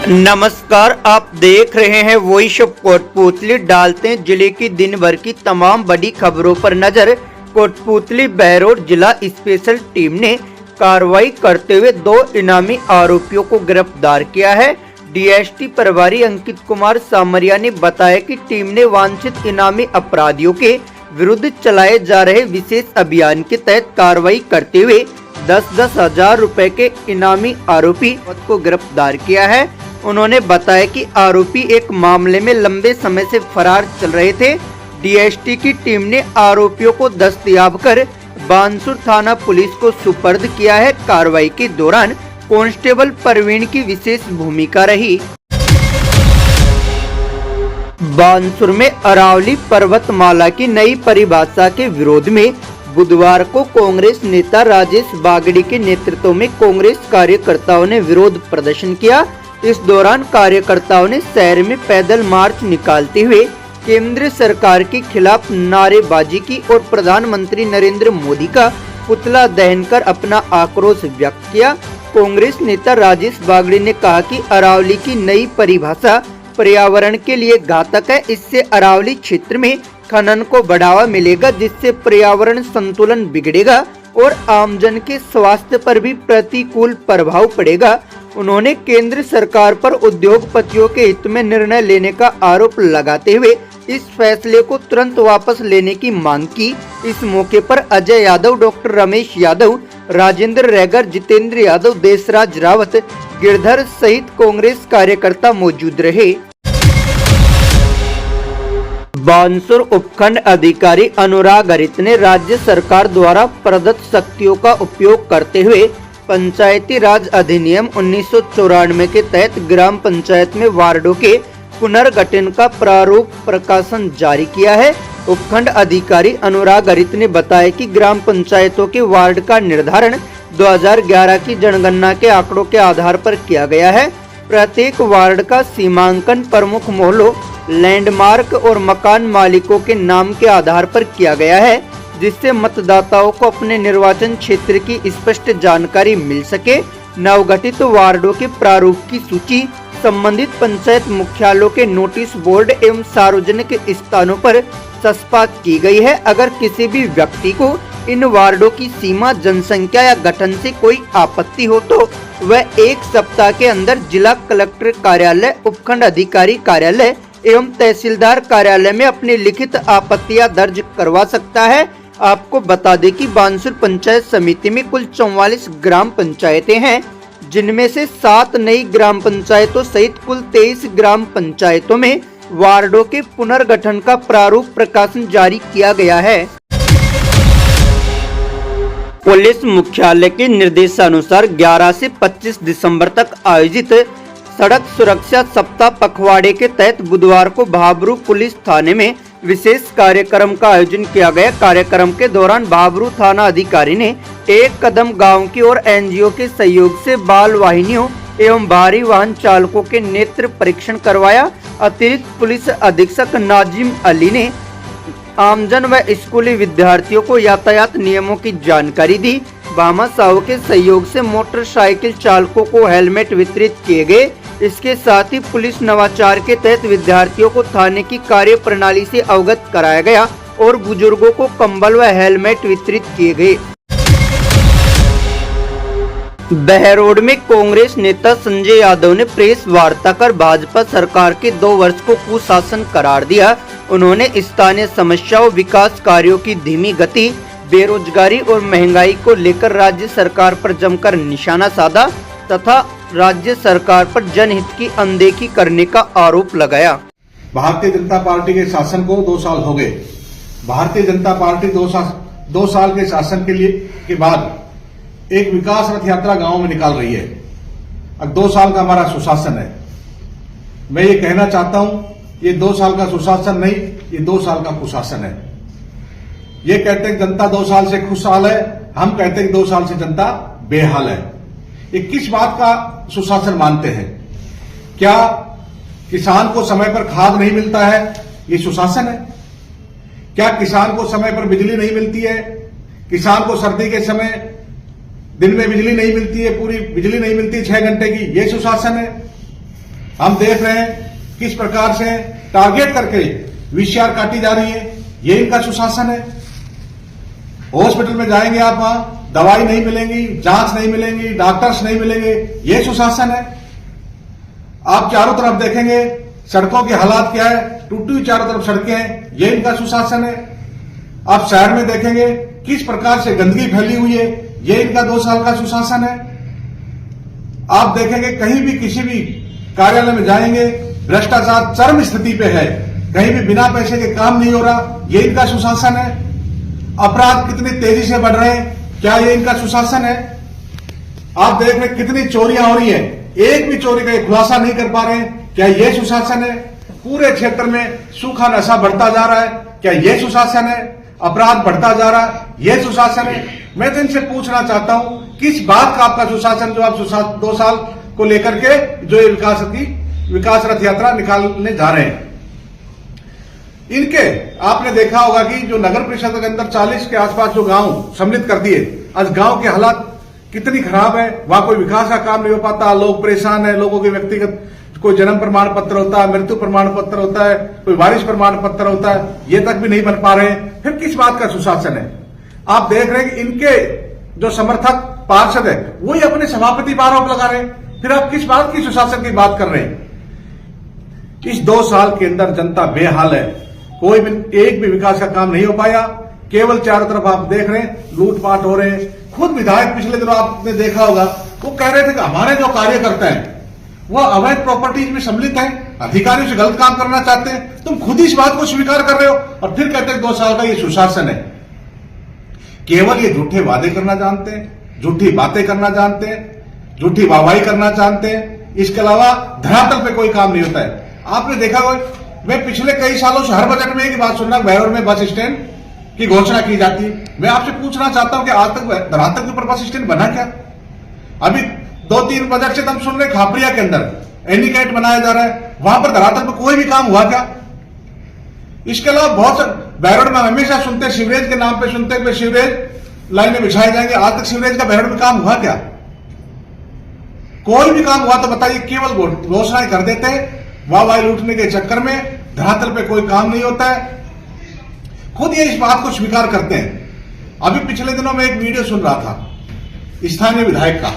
नमस्कार, आप देख रहे हैं वॉइस ऑफ कोटपूतली। डालते हैं जिले की दिन भर की तमाम बड़ी खबरों पर नजर। कोटपूतली बहरोड जिला स्पेशल टीम ने कार्रवाई करते हुए 2 इनामी आरोपियों को गिरफ्तार किया है। डीएसपी प्रभारी अंकित कुमार सामरिया ने बताया कि टीम ने वांछित इनामी अपराधियों के विरुद्ध चलाए जा रहे विशेष अभियान के तहत कार्रवाई करते हुए 10-10 हजार रुपए के इनामी आरोपी को गिरफ्तार किया है। उन्होंने बताया कि आरोपी एक मामले में लंबे समय से फरार चल रहे थे। डीएसटी की टीम ने आरोपियों को दस्तयाब कर बानसूर थाना पुलिस को सुपर्द किया है। कार्रवाई के दौरान कांस्टेबल परवीन की विशेष भूमिका रही। बानसूर में अरावली पर्वतमाला की नई परिभाषा के विरोध में बुधवार को कांग्रेस नेता राजेश बागड़ी के नेतृत्व में कांग्रेस कार्यकर्ताओं ने विरोध प्रदर्शन किया। इस दौरान कार्यकर्ताओं ने शहर में पैदल मार्च निकालते हुए केंद्र सरकार के खिलाफ नारेबाजी की और प्रधानमंत्री नरेंद्र मोदी का पुतला दहन कर अपना आक्रोश व्यक्त किया। कांग्रेस नेता राजेश बागड़ी ने कहा कि अरावली की नई परिभाषा पर्यावरण के लिए घातक है। इससे अरावली क्षेत्र में खनन को बढ़ावा मिलेगा, जिससे पर्यावरण संतुलन बिगड़ेगा और आमजन के स्वास्थ्य पर भी प्रतिकूल प्रभाव पड़ेगा। उन्होंने केंद्र सरकार पर उद्योगपतियों के हित में निर्णय लेने का आरोप लगाते हुए इस फैसले को तुरंत वापस लेने की मांग की। इस मौके पर अजय यादव, डॉक्टर रमेश यादव, राजेंद्र रैगर, जितेंद्र यादव, देशराज रावत, गिरधर सहित कांग्रेस कार्यकर्ता मौजूद रहे। बानसूर उपखंड अधिकारी अनुराग हरित ने राज्य सरकार द्वारा प्रदत्त शक्तियों का उपयोग करते हुए पंचायती राज अधिनियम 1994 के तहत ग्राम पंचायत में वार्डों के पुनर्गठन का प्रारूप प्रकाशन जारी किया है। उपखंड अधिकारी अनुराग हरित ने बताया कि ग्राम पंचायतों के वार्ड का निर्धारण 2011 की जनगणना के आंकड़ों के आधार पर किया गया है। प्रत्येक वार्ड का सीमांकन प्रमुख मोहल्लों, लैंडमार्क और मकान मालिकों के नाम के आधार पर किया गया है, जिससे मतदाताओं को अपने निर्वाचन क्षेत्र की स्पष्ट जानकारी मिल सके। नवगठित वार्डों के प्रारूप की सूची संबंधित पंचायत मुख्यालयों के नोटिस बोर्ड एवं सार्वजनिक स्थानों पर चस्पा की गई है। अगर किसी भी व्यक्ति को इन वार्डों की सीमा, जनसंख्या या गठन से कोई आपत्ति हो तो वह 1 सप्ताह के अंदर जिला कलेक्टर कार्यालय, उपखंड अधिकारी कार्यालय एवं तहसीलदार कार्यालय में अपनी लिखित आपत्तियां दर्ज करवा सकता है। आपको बता दें कि बानसूर पंचायत समिति में कुल 44 ग्राम पंचायतें हैं, जिनमें से 7 नई ग्राम पंचायतों सहित कुल 23 ग्राम पंचायतों में वार्डों के पुनर्गठन का प्रारूप प्रकाशन जारी किया गया है। पुलिस मुख्यालय के निर्देशानुसार 11 से 25 दिसंबर तक आयोजित सड़क सुरक्षा सप्ताह पखवाड़े के तहत बुधवार को भाबरू पुलिस थाने में विशेष कार्यक्रम का आयोजन किया गया। कार्यक्रम के दौरान भाबरू थाना अधिकारी ने एक कदम गांव की और एनजीओ के सहयोग से बाल वाहिनियों एवं भारी वाहन चालकों के नेत्र परीक्षण करवाया। अतिरिक्त पुलिस अधीक्षक नाजिम अली ने आमजन व स्कूली विद्यार्थियों को यातायात नियमों की जानकारी दी। भामा साहू के सहयोग से मोटरसाइकिल चालकों को हेलमेट वितरित किए गए। इसके साथ ही पुलिस नवाचार के तहत विद्यार्थियों को थाने की कार्य प्रणाली से अवगत कराया गया और बुजुर्गों को कंबल व हेलमेट वितरित किए गए। बहरोड में कांग्रेस नेता संजय यादव ने प्रेस वार्ता कर भाजपा सरकार के 2 वर्ष को कुशासन करार दिया। उन्होंने स्थानीय समस्याओं, विकास कार्यों की धीमी गति, बेरोजगारी और महंगाई को लेकर राज्य सरकार पर जमकर निशाना साधा तथा राज्य सरकार पर जनहित की अनदेखी करने का आरोप लगाया। भारतीय जनता पार्टी के शासन को 2 साल हो गए। भारतीय जनता पार्टी 2 साल के शासन के बाद एक विकास रथ यात्रा गांव में निकाल रही है। अब 2 साल का हमारा सुशासन है। मैं ये कहना चाहता हूं, ये 2 साल का सुशासन नहीं, ये 2 साल का कुशासन है। ये कहते हैं जनता 2 साल से खुशहाल है, हम कहते हैं 2 साल से जनता बेहाल है। ये किस बात का सुशासन मानते हैं? क्या किसान को समय पर खाद नहीं मिलता है, ये सुशासन है? क्या किसान को समय पर बिजली नहीं मिलती है? किसान को सर्दी के समय दिन में बिजली नहीं मिलती है, पूरी बिजली नहीं मिलती 6 घंटे की, ये सुशासन है? हम देख रहे हैं किस प्रकार से टारगेट करके वीसीआर काटी जा रही है। ये इनका सुशासन है। हॉस्पिटल में जाएंगे आप, वहां दवाई नहीं मिलेंगी, जांच नहीं मिलेंगी, डॉक्टर्स नहीं मिलेंगे। ये सुशासन है। आप चारों तरफ देखेंगे सड़कों के हालात क्या है, टूटी हुई चारों तरफ सड़कें हैं। ये इनका सुशासन है। आप शहर में देखेंगे किस प्रकार से गंदगी फैली हुई है। ये इनका 2 साल का सुशासन है। आप देखेंगे कहीं भी किसी भी कार्यालय में जाएंगे, भ्रष्टाचार चरम स्थिति पे है। कहीं भी बिना पैसे के काम नहीं हो रहा। ये इनका सुशासन है। अपराध कितनी तेजी से बढ़ रहे हैं, क्या ये इनका सुशासन है? आप देख रहे कितनी चोरियां हो रही है, एक भी चोरी का खुलासा नहीं कर पा रहे हैं, क्या ये सुशासन है? पूरे क्षेत्र में सूखा नशा बढ़ता जा रहा है, क्या ये सुशासन है? अपराध बढ़ता जा रहा है, ये सुशासन है? मैं तो इनसे पूछना चाहता हूं किस बात का आपका सुशासन जो आप 2 साल को लेकर के जो ये विकास रथ यात्रा निकालने जा रहे हैं। इनके आपने देखा होगा कि जो नगर परिषद के अंदर 40 के आसपास जो गांव सम्मिलित कर दिए, आज गांव के हालात कितनी खराब है। वहां कोई विकास का काम नहीं हो पाता, लोग परेशान है। लोगों के व्यक्तिगत कोई जन्म प्रमाण पत्र होता है, मृत्यु प्रमाण पत्र होता है, कोई वारिस प्रमाण पत्र होता है, ये तक भी नहीं बन पा रहे हैं। फिर किस बात का सुशासन है? आप देख रहे हैं कि इनके जो समर्थक पार्षद है वही अपने सभापति पर आरोप लगा रहे हैं। फिर आप किस बात की सुशासन की बात कर रहे हैं? इस 2 साल के अंदर जनता बेहाल है। कोई भी एक भी विकास का काम नहीं हो पाया। केवल चारों तरफ आप देख रहे हैं लूटपाट हो रहे हैं। खुद विधायक पिछले दिनों आपने देखा होगा, वो कह रहे थे कि हमारे जो कार्यकर्ता हैं वो अवैध प्रॉपर्टीज में सम्मिलित हैं, अधिकारियों से गलत काम करना चाहते हैं। तुम खुद ही इस बात को स्वीकार कर रहे हो और फिर कहते हैं 2 साल का ये सुशासन है। केवल ये झूठे वादे करना जानते हैं, झूठी बातें करना जानते हैं, झूठी वाहवाही करना जानते हैं। इसके अलावा धरातल पे कोई काम नहीं होता है। आपने देखा होगा, मैं पिछले कई सालों से हर बजट में एक बात सुन रहा हूं, बहरौर में बस स्टैंड की घोषणा की जाती है। मैं आपसे पूछना चाहता हूं कि आज तक धरातल के ऊपर बस स्टैंड बना क्या? अभी 2-3 बजट से हम सुन रहे खापरिया के अंदर एनिकैट बनाया जा रहा है, वहां पर धरातल पर कोई भी काम हुआ क्या? इसके अलावा बहुत बहरौर में हमेशा सुनते सीवरेज के नाम पे सुनते हुए सीवरेज लाइनें बिछाए जाएंगे। आज तक सीवरेज का बहरौर में काम हुआ क्या? कोई भी काम हुआ तो बताइए। केवल घोषणाएं कर देते हैं, वाहवाही लूटने के चक्कर में धरातल पे कोई काम नहीं होता है। खुद ये इस बात को स्वीकार करते हैं। अभी पिछले दिनों में एक वीडियो सुन रहा था स्थानीय विधायक का,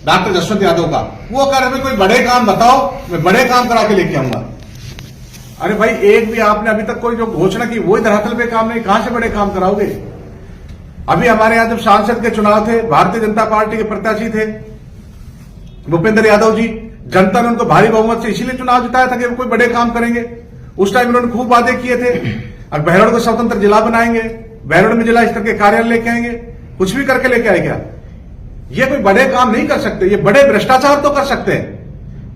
डॉक्टर जसवंत यादव का। वो कह रहे कोई बड़े काम बताओ, मैं बड़े काम करा के लेके आऊंगा। अरे भाई, एक भी आपने अभी तक कोई जो घोषणा की वही धरातल पे काम नहीं, कहां से बड़े काम कराओगे? अभी हमारे यहां जब सांसद के चुनाव थे, भारतीय जनता पार्टी के प्रत्याशी थे भूपेंद्र यादव जी, जनता ने उनको भारी बहुमत से इसीलिए चुनाव जिताया था कि वो कोई बड़े काम करेंगे। उस टाइम उन्होंने खूब वादे किए थे, अब बहरौर को स्वतंत्र जिला बनाएंगे, बहरौर में जिला स्तर के कार्यालय लेके आएंगे। कुछ भी करके लेके आए क्या? ये कोई बड़े काम नहीं कर सकते, ये बड़े भ्रष्टाचार तो कर सकते हैं।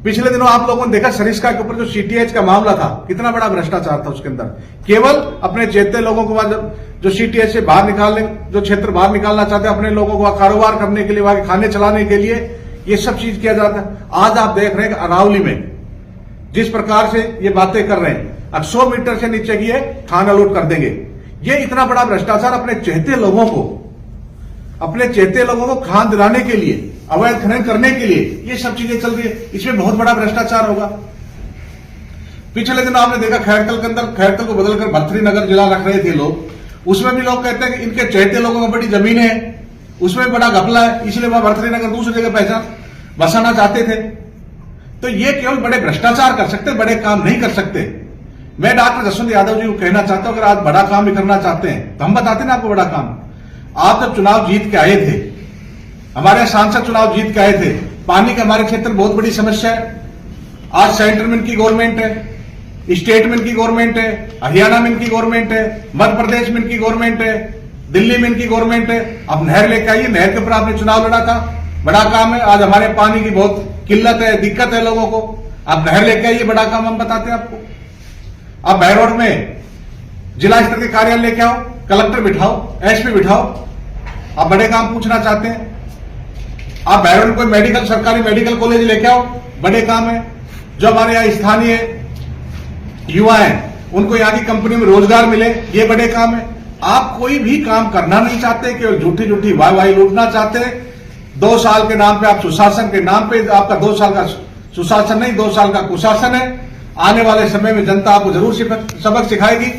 पिछले दिनों आप लोगों ने देखा सरिस्का के ऊपर जो सीटीएच का मामला था, कितना बड़ा भ्रष्टाचार था उसके अंदर। केवल अपने चेते लोगों को जो सीटीएच से बाहर निकालने, जो क्षेत्र बाहर निकालना चाहते हैं, अपने लोगों को कारोबार करने के लिए, वहां के खाने चलाने के लिए, ये सब चीज किया जाता है। आज आप देख रहे हैं कि अरावली में जिस प्रकार से ये बातें कर रहे हैं, अब 100 मीटर से नीचे की खाना लूट कर देंगे। ये इतना बड़ा भ्रष्टाचार अपने चहेते लोगों को खान दिलाने के लिए, अवैध खनन करने के लिए ये सब चीजें चल रही है। इसमें बहुत बड़ा भ्रष्टाचार होगा। पिछले दिन आपने देखा खैरकल के अंदर, खैरकल को बदलकर भर्तृनगर जिला रख रहे थे लोग। उसमें भी लोग कहते हैं कि इनके चहेते लोगों को बड़ी जमीनें हैं, उसमें बड़ा घपला है, इसलिए वह भर्तृनगर दूसरी जगह पहचान बसाना चाहते थे। तो ये केवल बड़े भ्रष्टाचार कर सकते, बड़े काम नहीं कर सकते। मैं डॉक्टर जसवंत यादव जी को कहना चाहता हूं, अगर आज बड़ा काम भी करना चाहते हैं तो हम बताते ना आपको बड़ा काम। आप जब चुनाव जीत के आए थे, हमारे सांसद चुनाव जीत के आए थे, पानी का हमारे क्षेत्र में बहुत बड़ी समस्या है। आज सेंटर में इनकी गवर्नमेंट है, स्टेट में इनकी गवर्नमेंट है, हरियाणा में इनकी गवर्नमेंट है, मध्य प्रदेश में इनकी गवर्नमेंट है, दिल्ली में इनकी गवर्नमेंट है। अब नहर लेके आइए, नहर के ऊपर आपने चुनाव लड़ा था, बड़ा काम है। आज हमारे पानी की बहुत किल्लत है, दिक्कत है लोगों को। आप नहर लेके आइए, बड़ा काम हम बताते हैं आपको। आप बहरौर में जिला स्तर के कार्यालय लेके आओ, कलेक्टर बिठाओ, एसपी बिठाओ। आप बड़े काम पूछना चाहते हैं, आप बहरौर में कोई मेडिकल, सरकारी मेडिकल कॉलेज लेके आओ, बड़े काम है। जो हमारे यहाँ स्थानीय युवा हैं, उनको यहाँ की कंपनी में रोजगार मिले, ये बड़े काम है। आप कोई भी काम करना नहीं चाहते, केवल झूठी झूठी वाहवाही लूटना चाहते हैं। 2 साल के नाम पे, आप सुशासन के नाम पे आपका 2 साल का सुशासन नहीं 2 साल का कुशासन है। आने वाले समय में जनता आपको जरूर सबक सिखाएगी।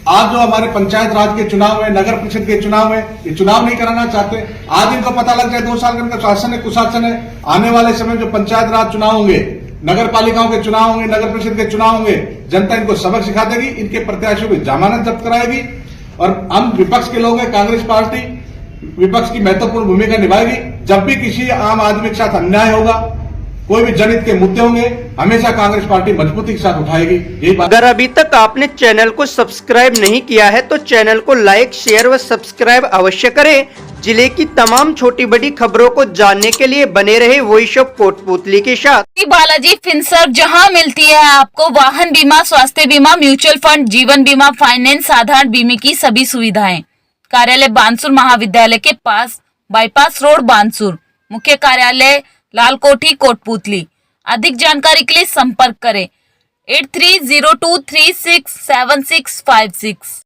आज जो हमारे पंचायत राज के चुनाव है, नगर परिषद के चुनाव है, ये चुनाव नहीं कराना चाहते। आज इनको पता लग जाए 2 साल का इनका शासन है, कुशासन है। आने वाले समय में जो पंचायत राज चुनाव होंगे, नगर पालिकाओं के चुनाव होंगे, नगर परिषद के चुनाव होंगे, जनता इनको सबक सिखा देगी, इनके प्रत्याशियों की जमानत जब्त कराएगी। और हम विपक्ष के लोग हैं, कांग्रेस पार्टी विपक्ष की महत्वपूर्ण भूमिका निभाएगी। जब भी किसी आम आदमी के साथ अन्याय होगा, कोई भी जनहित के मुद्दे होंगे, हमेशा कांग्रेस पार्टी मजबूती के साथ उठाएगी। यही बात। अगर अभी तक आपने चैनल को सब्सक्राइब नहीं किया है तो चैनल को लाइक, शेयर व सब्सक्राइब अवश्य करें। जिले की तमाम छोटी बड़ी खबरों को जानने के लिए बने रहे वॉइस ऑफ कोटपुतली के साथ। बालाजी फिनसर्व, जहां मिलती है आपको वाहन बीमा, स्वास्थ्य बीमा, म्यूचुअल फंड, जीवन बीमा, फाइनेंस, साधारण बीमे की सभी सुविधाएं। कार्यालय बानसूर महाविद्यालय के पास, बाईपास रोड बानसूर। मुख्य कार्यालय लाल कोठी कोटपुतली। अधिक जानकारी के लिए संपर्क करें 8302367656।